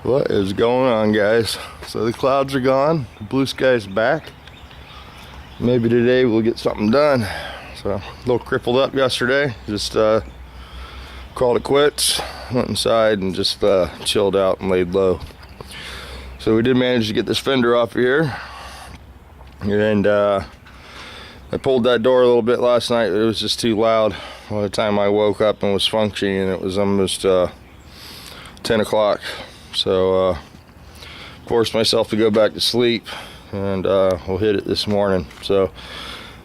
What is going on, guys? So the clouds are gone, the blue sky's back. Maybe today we'll get something done. So a little crippled up yesterday, just called it quits, went inside and just chilled out and laid low. So we did manage to get this fender off of here, and I pulled that door a little bit last night. It was just too loud. By the time I woke up and was functioning, it was almost 10 o'clock. So forced myself to go back to sleep, and we'll hit it this morning. So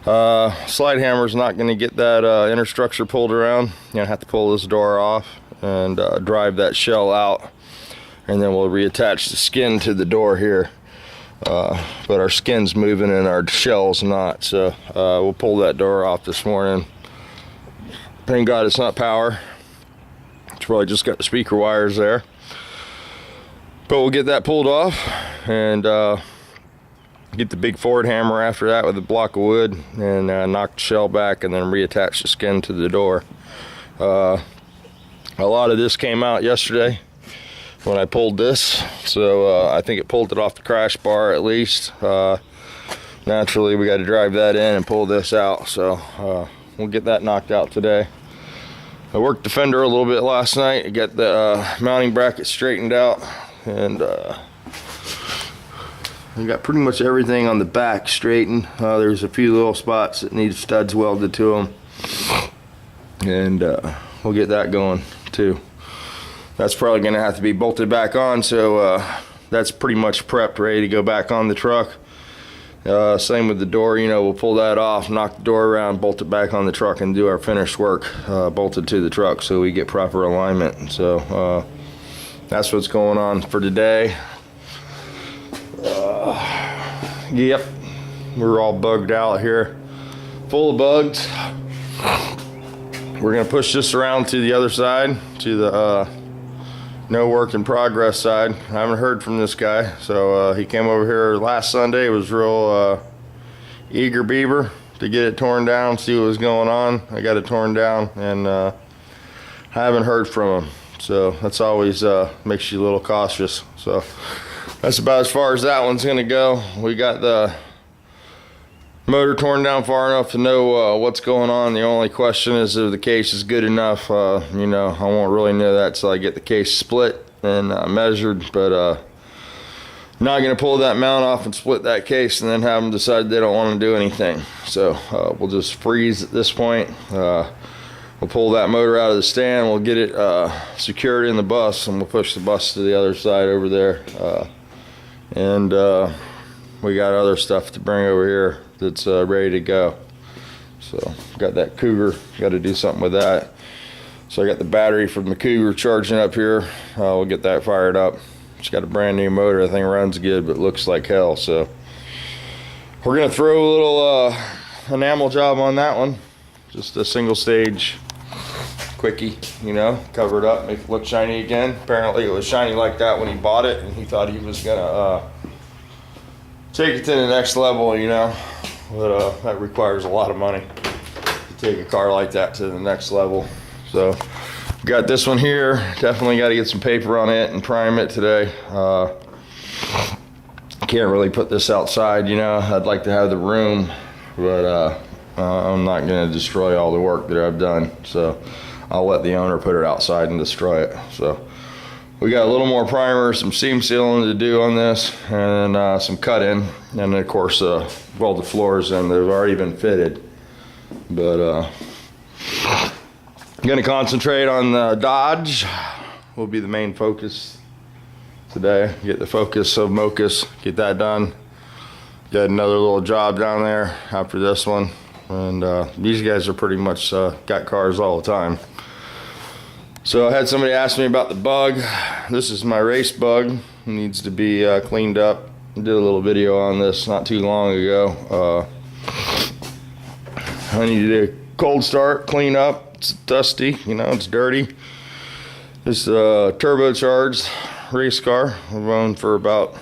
slide hammer's not going to get that inner structure pulled around. You're gonna have to pull this door off and drive that shell out, and then we'll reattach the skin to the door here. But our skin's moving and our shell's not, so we'll pull that door off this morning. Thank God it's not power. It's probably just got the speaker wires there. But we'll get that pulled off and get the big forward hammer after that with a block of wood and knock the shell back and then reattach the skin to the door. A lot of this came out yesterday when I pulled this, so I think it pulled it off the crash bar at least. Naturally, we got to drive that in and pull this out, so we'll get that knocked out today. I worked the fender a little bit last night. I got the mounting bracket straightened out, and we got pretty much everything on the back straightened. There's a few little spots that need studs welded to them, and we'll get that going too. That's probably going to have to be bolted back on, so that's pretty much prepped, ready to go back on the truck. Same with the door, you know, we'll pull that off, knock the door around, bolt it back on the truck, and do our finished work bolted to the truck so we get proper alignment. So that's what's going on for today. Yep, we're all bugged out here, full of bugs. We're gonna push this around to the other side, to the no work in progress side. I haven't heard from this guy, so he came over here last Sunday. It was real eager beaver to get it torn down, see what was going on. I got it torn down, and I haven't heard from him. So that's always makes you a little cautious. So that's about as far as that one's gonna go. We got the motor torn down far enough to know what's going on. The only question is if the case is good enough. You know, I won't really know that till I get the case split and measured, but not gonna pull that mount off and split that case and then have them decide they don't want to do anything. So we'll just freeze at this point. We'll pull that motor out of the stand, we'll get it secured in the bus, and we'll push the bus to the other side over there. And we got other stuff to bring over here that's ready to go. So got that Cougar, got to do something with that. So I got the battery from the Cougar charging up here. We'll get that fired up. It's got a brand new motor. I think runs good, but looks like hell. So we're gonna throw a little enamel job on that one. Just a single stage quickie, you know, cover it up, make it look shiny again. Apparently it was shiny like that when he bought it, and he thought he was gonna take it to the next level, you know, but that requires a lot of money to take a car like that to the next level. So got this one here, definitely got to get some paper on it and prime it today. Can't really put this outside, you know. I'd like to have the room, but I'm not going to destroy all the work that I've done, so I'll let the owner put it outside and destroy it. So we got a little more primer, some seam sealing to do on this, and some cut in, and then of course weld the floors in. They've already been fitted, but I'm going to concentrate on the Dodge. Will be the main focus today. Get the focus of Mocus, get that done. Got another little job down there after this one. And these guys are pretty much got cars all the time. So I had somebody ask me about the bug. This is my race bug. It needs to be cleaned up. I did a little video on this not too long ago. I need to do a cold start, clean up. It's dusty, you know, it's dirty. This turbocharged race car. I've owned for about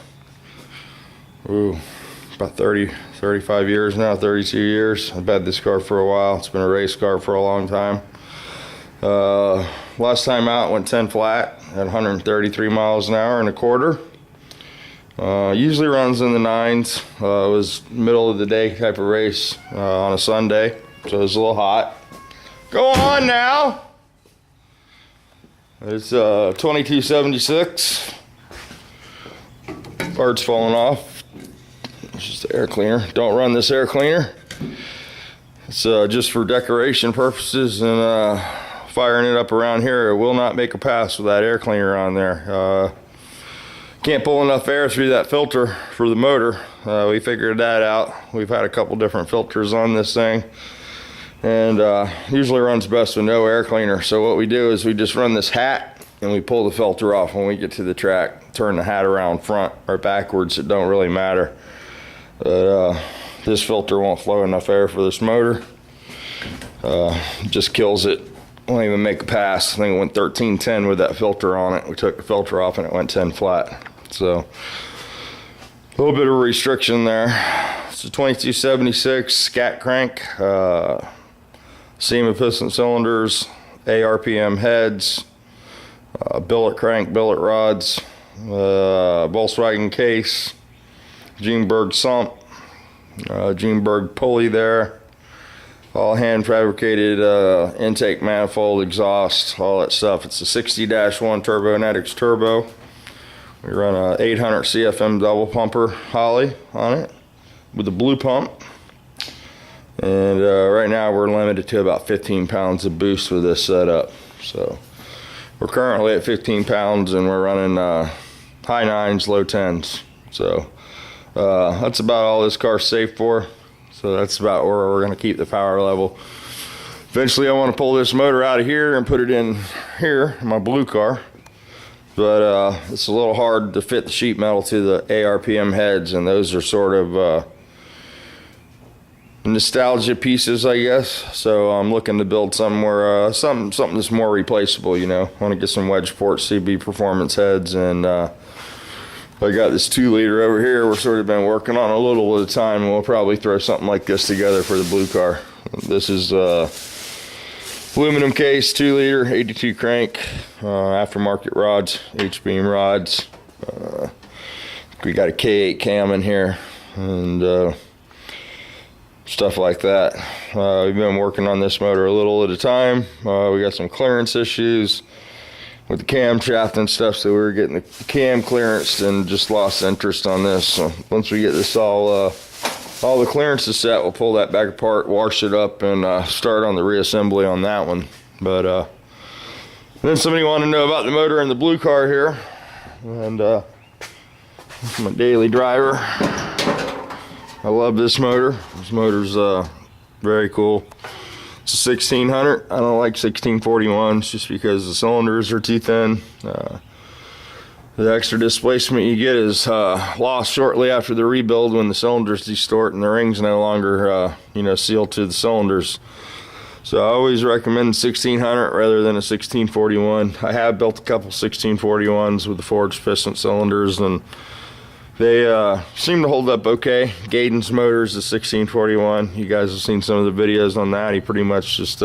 35 years now, 32 years. I've had this car for a while. It's been a race car for a long time. Last time out went 10 flat, at 133 miles an hour and a quarter. Usually runs in the 9s. It was middle of the day type of race on a Sunday, so it was a little hot. Go on now. It's 2276. Parts falling off. It's just the air cleaner. Don't run this air cleaner. It's just for decoration purposes, and firing it up around here, it will not make a pass with that air cleaner on there. Can't pull enough air through that filter for the motor. We figured that out. We've had a couple different filters on this thing, and usually runs best with no air cleaner. So what we do is we just run this hat and we pull the filter off when we get to the track. Turn the hat around front or backwards, it don't really matter. But this filter won't flow enough air for this motor. Just kills it. Won't even make a pass. I think it went 1310 with that filter on it. We took the filter off and it went 10 flat. So a little bit of restriction there. It's a 2276 scat crank, SEMA piston cylinders, ARPM heads, billet crank, billet rods, Volkswagen case, Jeanberg sump, Jeanberg pulley there, all hand fabricated intake manifold, exhaust, all that stuff. It's a 60-1 Turbonetics turbo. We run a 800 CFM double pumper Holly on it with a blue pump. And right now we're limited to about 15 pounds of boost with this setup. So we're currently at 15 pounds and we're running high 9s, low 10s. So that's about all this car's safe for. So that's about where we're going to keep the power level. Eventually I want to pull this motor out of here and put it in here, in my blue car. But it's a little hard to fit the sheet metal to the ARPM heads, and those are sort of nostalgia pieces, I guess. So I'm looking to build somewhere something that's more replaceable, you know. I want to get some Wedgeport CB performance heads, and I got this 2-liter over here. We've sort of been working on a little at a time, and we'll probably throw something like this together for the blue car. This is aluminum case, 2-liter, 82 crank, aftermarket rods, H-beam rods. We got a K8 cam in here, and stuff like that. We've been working on this motor a little at a time. We got some clearance issues with the camshaft and stuff, so we were getting the cam clearance and just lost interest on this. So once we get this all the clearances set, we'll pull that back apart, wash it up, and start on the reassembly on that one. But then somebody wanted to know about the motor in the blue car here, and it's my daily driver. I love this motor. This motor's very cool. It's a 1600. I don't like 1641s just because the cylinders are too thin. The extra displacement you get is lost shortly after the rebuild when the cylinders distort and the ring's no longer sealed to the cylinders. So I always recommend 1600 rather than a 1641. I have built a couple 1641s with the forged piston cylinders, and they seem to hold up okay. Gaydon's motor is a 1641. You guys have seen some of the videos on that. He pretty much just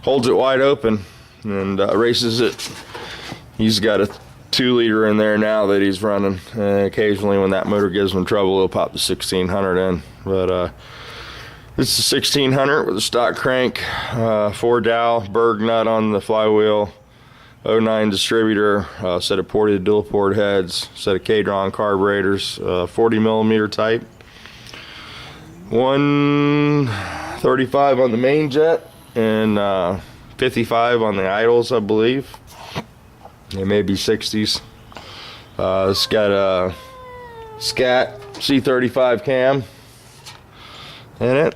holds it wide open and races it. He's got a 2-liter in there now that he's running. Occasionally when that motor gives him trouble, he'll pop the 1600 in. But it's a 1600 with a stock crank, 4-dowel, Berg nut on the flywheel, 09 distributor, set of ported dual port heads, set of K-Dron carburetors, 40 millimeter type, 135 on the main jet, and 55 on the idles, I believe. They may be 60s. It's got a Scat C35 cam in it,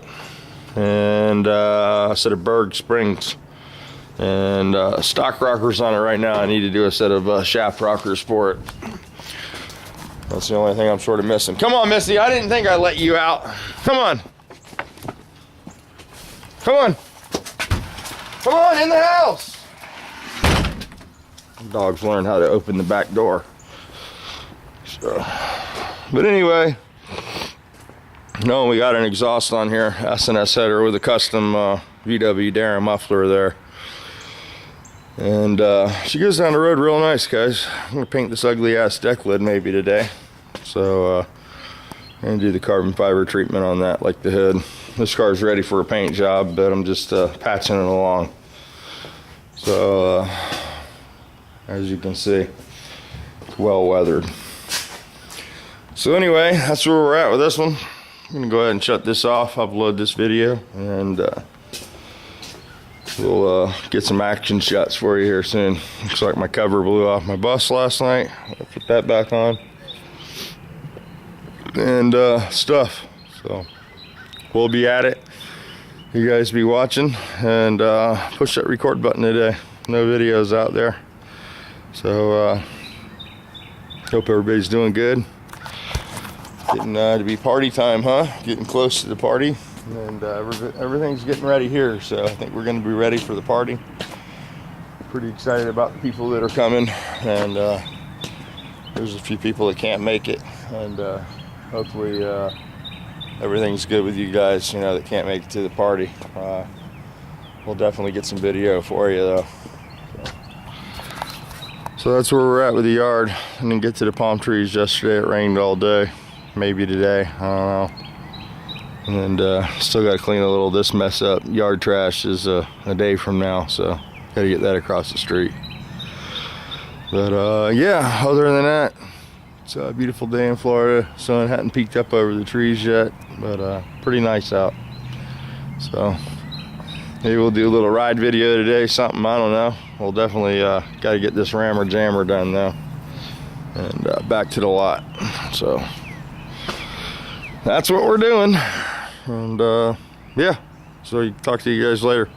and a set of Berg springs, and stock rockers on it right now. I need to do a set of shaft rockers for it. That's the only thing I'm sort of missing. Come on, Missy, I didn't think I'd let you out. Come on. Come on. Come on, in the house. Dogs learn how to open the back door. So, but anyway, no, we got an exhaust on here, S&S header with a custom vwdarrin muffler there. And she goes down the road real nice, guys. I'm gonna paint this ugly ass deck lid maybe today. So I'm gonna do the carbon fiber treatment on that, like the hood. This car's ready for a paint job, but I'm just patching it along. So as you can see, it's well weathered. So anyway, that's where we're at with this one. I'm gonna go ahead and shut this off, upload this video, and we'll get some action shots for you here soon. Looks like my cover blew off my bus last night. I'll put that back on. And stuff. So we'll be at it. You guys be watching, and push that record button today. No videos out there. So hope everybody's doing good. Getting to be party time, huh? Getting close to the party. And everything's getting ready here, so I think we're going to be ready for the party. Pretty excited about the people that are coming, and there's a few people that can't make it, and hopefully everything's good with you guys, you know, that can't make it to the party. We'll definitely get some video for you though. So that's where we're at with the yard. I didn't get to the palm trees yesterday. It rained all day, maybe today, I don't know. And still got to clean a little of this mess up. Yard trash is a day from now, so got to get that across the street. But yeah, other than that, it's a beautiful day in Florida. Sun hadn't peeked up over the trees yet, but pretty nice out. So maybe we'll do a little ride video today, something, I don't know. We'll definitely got to get this rammer jammer done though, and back to the lot. So that's what we're doing. And yeah, so talk to you guys later.